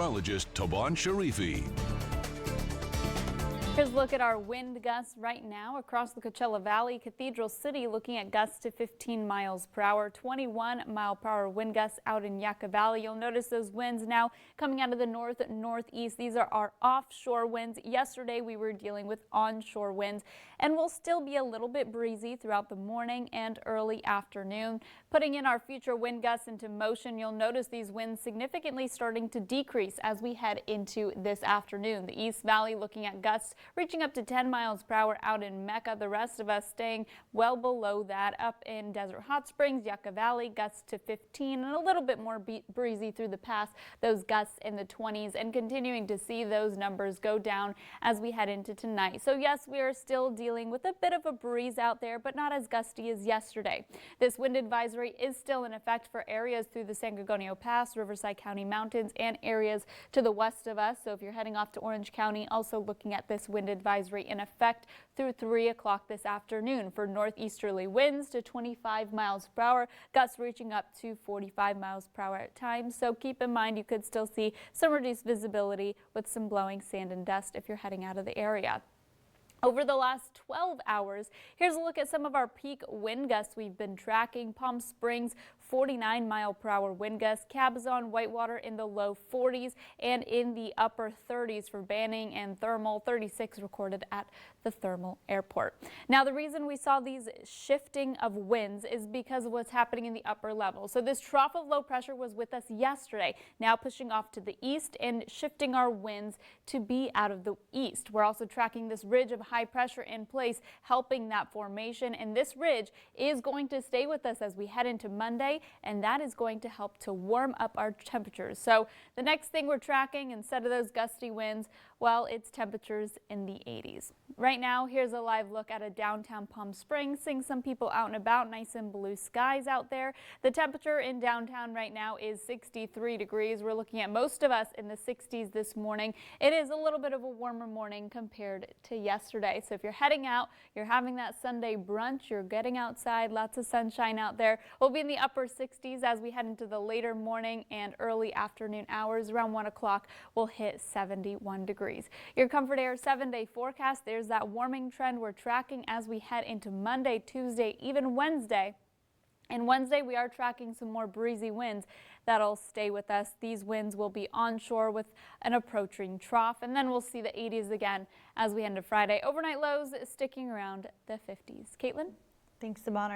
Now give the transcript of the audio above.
meteorologist Taban Sharifi. Here's a look at our wind gusts right now across the Coachella Valley. Cathedral City looking at gusts to 15 miles per hour, 21-mile-per-hour wind gusts out in Yucca Valley. You'll notice those winds now coming out of the northeast. These are our offshore winds. Yesterday we were dealing with onshore winds and will still be a little bit breezy throughout the morning and early afternoon. Putting in our future wind gusts into motion, you'll notice these winds significantly starting to decrease as we head into this afternoon. The East Valley looking at gusts reaching up to 10 miles per hour out in Mecca. The rest of us staying well below that. Up in Desert Hot Springs, Yucca Valley, gusts to 15 and a little bit more breezy through the pass. Those gusts in the 20s, and continuing to see those numbers go down as we head into tonight. So yes, we are still dealing with a bit of a breeze out there, but not as gusty as yesterday. This wind advisory is still in effect for areas through the San Gorgonio Pass, Riverside County Mountains, and areas to the west of us. So if you're heading off to Orange County, also looking at this wind advisory in effect through 3 o'clock this afternoon for northeasterly winds to 25 miles per hour, gusts reaching up to 45 miles per hour at times. So keep in mind you could still see some reduced visibility with some blowing sand and dust if you're heading out of the area. Over the last 12 hours, here's a look at some of our peak wind gusts we've been tracking. Palm Springs, 49-mile-per-hour wind gusts. Cabazon, Whitewater in the low 40s and in the upper 30s for Banning and Thermal. 36 recorded at the Thermal Airport. Now, the reason we saw these shifting of winds is because of what's happening in the upper level. So this trough of low pressure was with us yesterday, now pushing off to the east and shifting our winds to be out of the east. We're also tracking this ridge of high pressure in place, helping that formation, and this ridge is going to stay with us as we head into Monday, and that is going to help to warm up our temperatures. So the next thing we're tracking, instead of those gusty winds, well, it's temperatures in the 80s. Right now, here's a live look at a downtown Palm Springs, seeing some people out and about, nice and blue skies out there. The temperature in downtown right now is 63 degrees. We're looking at most of us in the 60s this morning. It is a little bit of a warmer morning compared to yesterday. So if you're heading out, you're having that Sunday brunch, you're getting outside, lots of sunshine out there. We'll be in the upper 60s as we head into the later morning and early afternoon hours. Around 1 o'clock, we'll hit 71 degrees. Your Comfort Air 7-day forecast, there's that warming trend we're tracking as we head into Monday, Tuesday, even Wednesday. And Wednesday, we are tracking some more breezy winds that'll stay with us. These winds will be onshore with an approaching trough, and then we'll see the 80s again as we head into Friday. Overnight lows sticking around the 50s. Caitlin? Thanks, Taban.